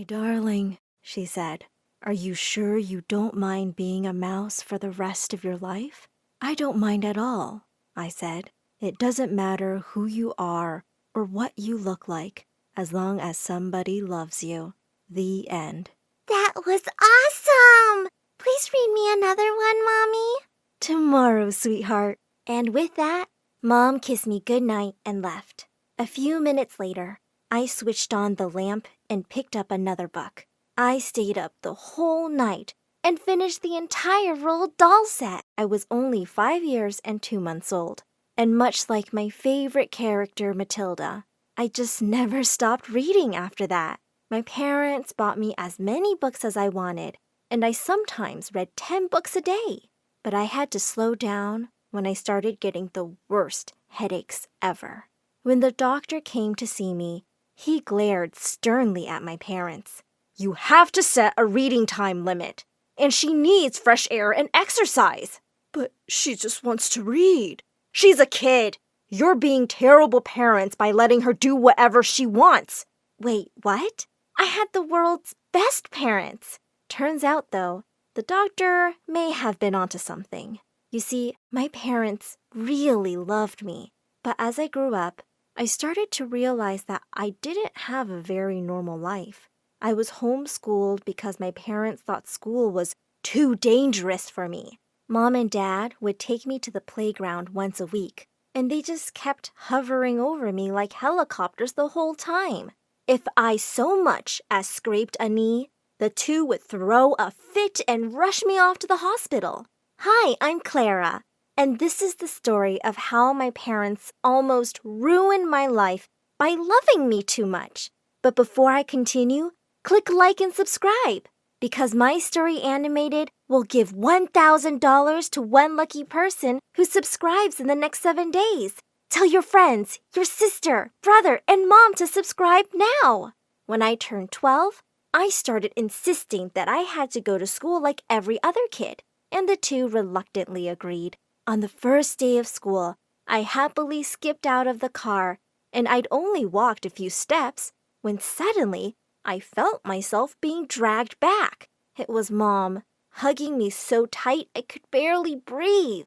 My darling, she said, are you sure you don't mind being a mouse for the rest of your life? I don't mind at all, I said. It doesn't matter who you are or what you look like, as long as somebody loves you. The end. That was awesome! Please read me another one, Mommy. Tomorrow, sweetheart. And with that, Mom kissed me goodnight and left. A few minutes later, I switched on the lamp and picked up another book. I stayed up the whole night and finished the entire Roald Dahl set. I was only 5 years and 2 months old, and much like my favorite character, Matilda, I just never stopped reading after that. My parents bought me as many books as I wanted, and I sometimes read 10 books a day. But I had to slow down when I started getting the worst headaches ever. When the doctor came to see me, he glared sternly at my parents. You have to set a reading time limit, and she needs fresh air and exercise. But she just wants to read. She's a kid. You're being terrible parents by letting her do whatever she wants. Wait, what? I had the world's best parents. Turns out, though, the doctor may have been onto something. You see, my parents really loved me. But as I grew up, I started to realize that I didn't have a very normal life. I was homeschooled because my parents thought school was too dangerous for me. Mom and Dad would take me to the playground once a week, and they just kept hovering over me like helicopters the whole time. If I so much as scraped a knee, the two would throw a fit and rush me off to the hospital. Hi, I'm Clara, and this is the story of how my parents almost ruined my life by loving me too much. But before I continue, click like and subscribe, because My Story Animated will give $1,000 to one lucky person who subscribes in the next 7 days. Tell your friends, your sister, brother, and mom to subscribe now. When I turned 12, I started insisting that I had to go to school like every other kid, and the two reluctantly agreed. On the first day of school, I happily skipped out of the car, and I'd only walked a few steps when suddenly I felt myself being dragged back. It was Mom, hugging me so tight I could barely breathe.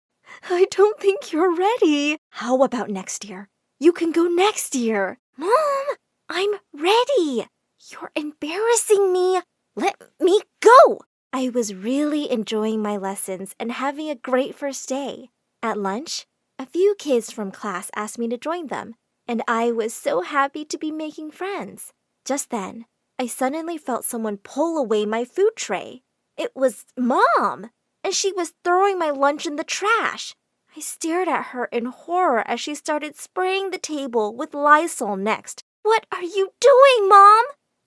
I don't think you're ready. How about next year? You can go next year. Mom, I'm ready. You're embarrassing me. Let me go. I was really enjoying my lessons and having a great first day. At lunch, a few kids from class asked me to join them, and I was so happy to be making friends. Just then, I suddenly felt someone pull away my food tray. It was Mom, and she was throwing my lunch in the trash. I stared at her in horror as she started spraying the table with Lysol next. What are you doing, Mom?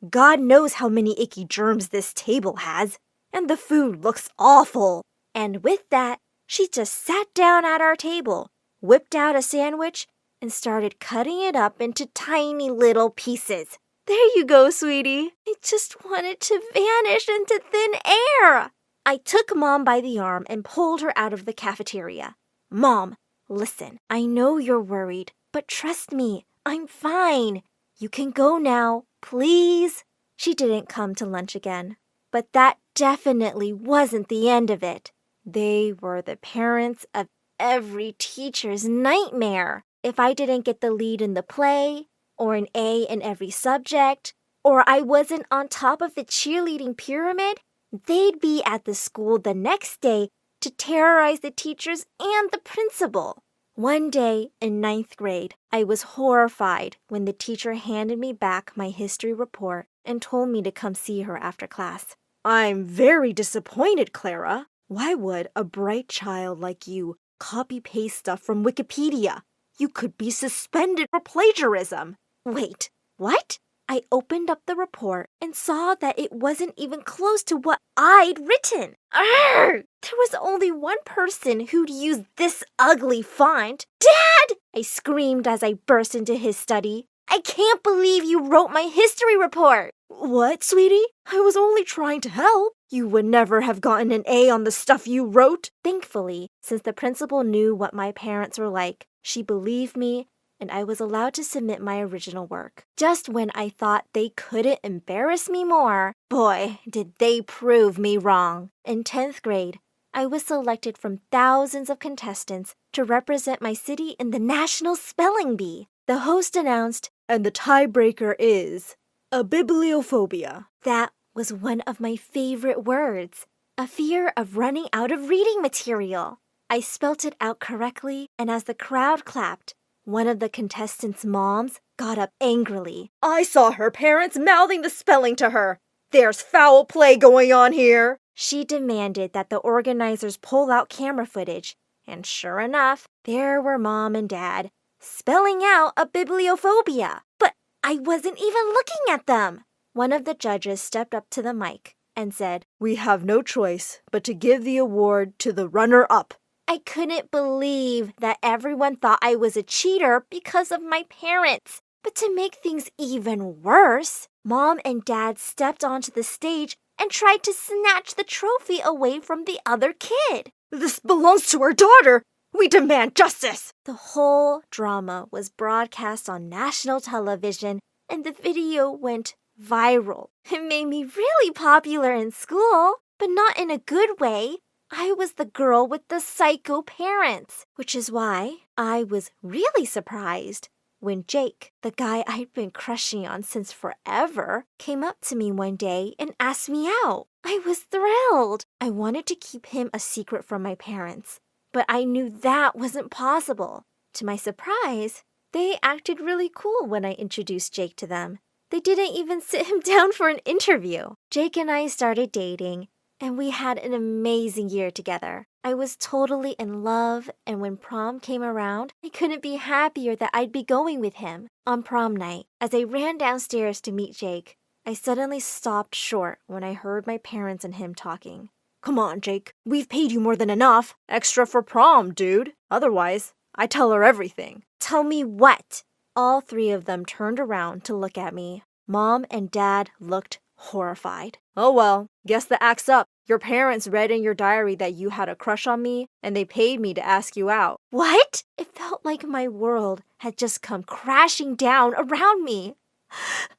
God knows how many icky germs this table has, and the food looks awful. And with that, she just sat down at our table, whipped out a sandwich, and started cutting it up into tiny little pieces. There you go, sweetie. I just wanted to vanish into thin air. I took Mom by the arm and pulled her out of the cafeteria. Mom, listen, I know you're worried, but trust me, I'm fine. You can go now, please. She didn't come to lunch again, but that definitely wasn't the end of it. They were the parents of every teacher's nightmare. If I didn't get the lead in the play, or an A in every subject, or I wasn't on top of the cheerleading pyramid, they'd be at the school the next day to terrorize the teachers and the principal. One day in 9th grade, I was horrified when the teacher handed me back my history report and told me to come see her after class. I'm very disappointed, Clara. Why would a bright child like you copy-paste stuff from Wikipedia? You could be suspended for plagiarism. Wait, what? I opened up the report and saw that it wasn't even close to what I'd written. Arrgh! There was only one person who'd use this ugly font. Dad! I screamed as I burst into his study. I can't believe you wrote my history report. What, sweetie? I was only trying to help. You would never have gotten an A on the stuff you wrote. Thankfully, since the principal knew what my parents were like, she believed me and I was allowed to submit my original work. Just when I thought they couldn't embarrass me more, boy, did they prove me wrong. In 10th grade, I was selected from thousands of contestants to represent my city in the National Spelling Bee. The host announced, and the tiebreaker is a bibliophobia. That was one of my favorite words, a fear of running out of reading material. I spelt it out correctly, and as the crowd clapped, one of the contestants' moms got up angrily. I saw her parents mouthing the spelling to her. There's foul play going on here. She demanded that the organizers pull out camera footage, and sure enough, there were Mom and Dad spelling out a bibliophobia. But I wasn't even looking at them. One of the judges stepped up to the mic and said, "We have no choice but to give the award to the runner-up." I couldn't believe that everyone thought I was a cheater because of my parents. But to make things even worse, Mom and Dad stepped onto the stage and tried to snatch the trophy away from the other kid. This belongs to our daughter. We demand justice. The whole drama was broadcast on national television, and the video went viral. It made me really popular in school, but not in a good way. I was the girl with the psycho parents, which is why I was really surprised when Jake, the guy I'd been crushing on since forever, came up to me one day and asked me out. I was thrilled. I wanted to keep him a secret from my parents, but I knew that wasn't possible. To my surprise, they acted really cool when I introduced Jake to them. They didn't even sit him down for an interview. Jake and I started dating, and we had an amazing year together. I was totally in love, and when prom came around, I couldn't be happier that I'd be going with him. On prom night, as I ran downstairs to meet Jake, I suddenly stopped short when I heard my parents and him talking. Come on, Jake. We've paid you more than enough. Extra for prom, dude. Otherwise, I tell her everything. Tell me what? All three of them turned around to look at me. Mom and Dad looked horrified. Oh well, guess the act's up. Your parents read in your diary that you had a crush on me, and they paid me to ask you out. What? It felt like my world had just come crashing down around me.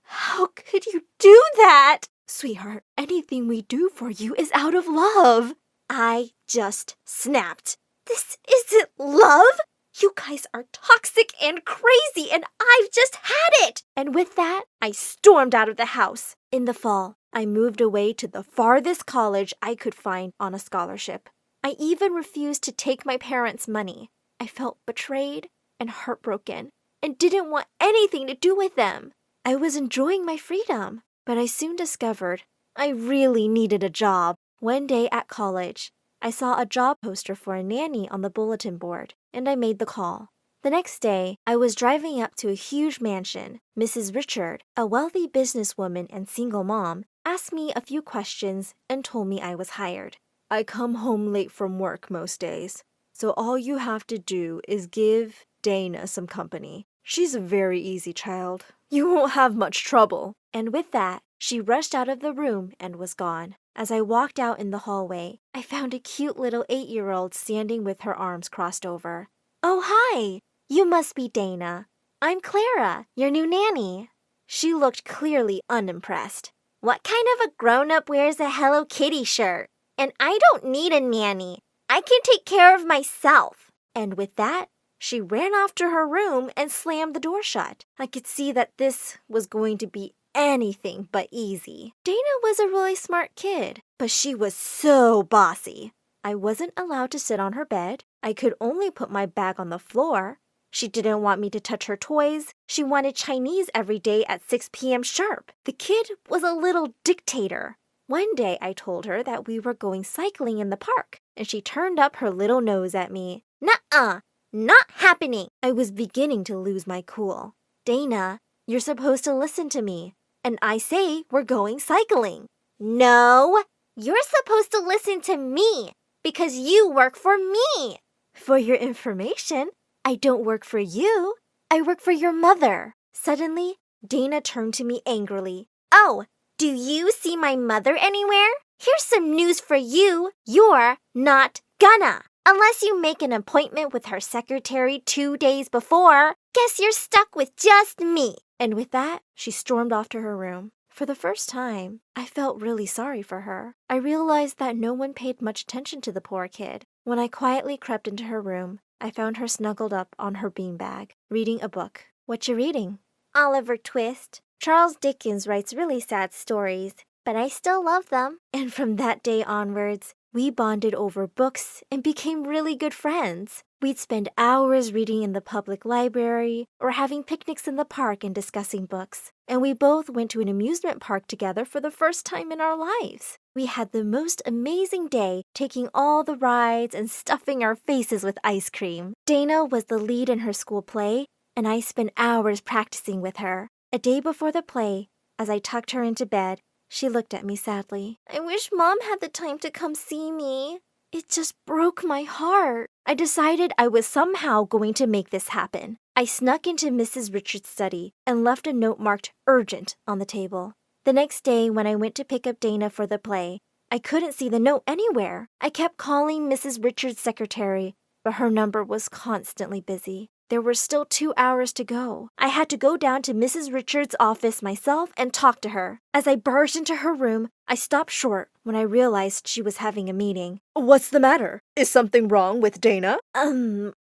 How could you do that? Sweetheart, anything we do for you is out of love. I just snapped. This isn't love. You guys are toxic and crazy, and I've just had it. And with that, I stormed out of the house. In the fall, I moved away to the farthest college I could find on a scholarship. I even refused to take my parents' money. I felt betrayed and heartbroken and didn't want anything to do with them. I was enjoying my freedom, but I soon discovered I really needed a job. One day at college, I saw a job poster for a nanny on the bulletin board, and I made the call. The next day, I was driving up to a huge mansion. Mrs. Richard, a wealthy businesswoman and single mom, asked me a few questions and told me I was hired. I come home late from work most days, so all you have to do is give Dana some company. She's a very easy child. You won't have much trouble. And with that, she rushed out of the room and was gone. As I walked out in the hallway, I found a cute little 8-year-old standing with her arms crossed over. Oh, hi! You must be Dana. I'm Clara, your new nanny. She looked clearly unimpressed. What kind of a grown-up wears a Hello Kitty shirt? And I don't need a nanny. I can take care of myself. And with that, she ran off to her room and slammed the door shut. I could see that this was going to be anything but easy. Dana was a really smart kid, but she was so bossy. I wasn't allowed to sit on her bed. I could only put my bag on the floor. She didn't want me to touch her toys. She wanted Chinese every day at 6 p.m. sharp. The kid was a little dictator. One day I told her that we were going cycling in the park, and she turned up her little nose at me. Nuh-uh, not happening. I was beginning to lose my cool. Dana, you're supposed to listen to me. And I say we're going cycling. No, you're supposed to listen to me because you work for me. For your information, I don't work for you. I work for your mother. Suddenly, Dana turned to me angrily. Oh, do you see my mother anywhere? Here's some news for you. You're not gonna. Unless you make an appointment with her secretary 2 days before. guess you're stuck with just me. And with that, she stormed off to her room. For the first time, I felt really sorry for her. I realized that no one paid much attention to the poor kid. When I quietly crept into her room, I found her snuggled up on her beanbag, reading a book. What you reading? Oliver Twist. Charles Dickens writes really sad stories, but I still love them. And from that day onwards, we bonded over books and became really good friends. We'd spend hours reading in the public library or having picnics in the park and discussing books. And we both went to an amusement park together for the first time in our lives. We had the most amazing day, taking all the rides and stuffing our faces with ice cream. Dana was the lead in her school play, and I spent hours practicing with her. A day before the play, as I tucked her into bed, she looked at me sadly. I wish Mom had the time to come see me. It just broke my heart. I decided I was somehow going to make this happen. I snuck into Mrs. Richards' study and left a note marked urgent on the table. The next day, when I went to pick up Dana for the play, I couldn't see the note anywhere. I kept calling Mrs. Richards' secretary, but her number was constantly busy. There were still 2 hours to go. I had to go down to Mrs. Richards' office myself and talk to her. As I barged into her room, I stopped short when I realized she was having a meeting. What's the matter? Is something wrong with Dana?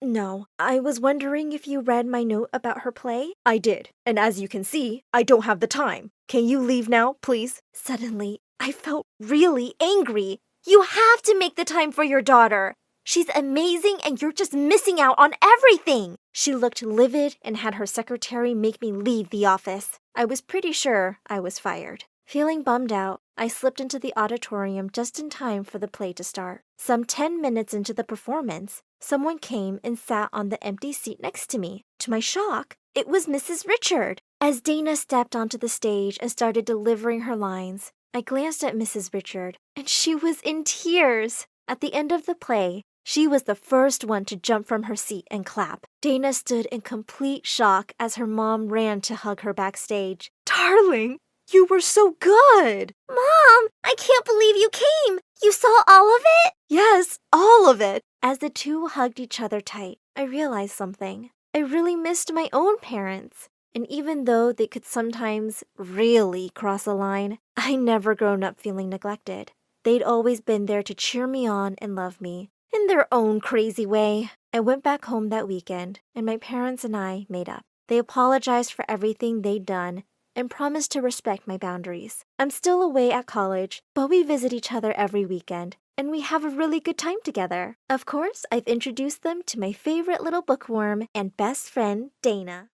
No. I was wondering if you read my note about her play? I did, and as you can see, I don't have the time. Can you leave now, please? Suddenly, I felt really angry. You have to make the time for your daughter. She's amazing and you're just missing out on everything. She looked livid and had her secretary make me leave the office. I was pretty sure I was fired. Feeling bummed out, I slipped into the auditorium just in time for the play to start. Some 10 minutes into the performance, someone came and sat on the empty seat next to me. To my shock, it was Mrs. Richard. As Dana stepped onto the stage and started delivering her lines, I glanced at Mrs. Richard, and she was in tears. At the end of the play, she was the first one to jump from her seat and clap. Dana stood in complete shock as her mom ran to hug her backstage. Darling, you were so good! Mom, I can't believe you came! You saw all of it? Yes, all of it! As the two hugged each other tight, I realized something. I really missed my own parents. And even though they could sometimes really cross a line, I never grown up feeling neglected. They'd always been there to cheer me on and love me. In their own crazy way. I went back home that weekend, and my parents and I made up. They apologized for everything they'd done and promised to respect my boundaries. I'm still away at college, but we visit each other every weekend, and we have a really good time together. Of course, I've introduced them to my favorite little bookworm and best friend, Dana.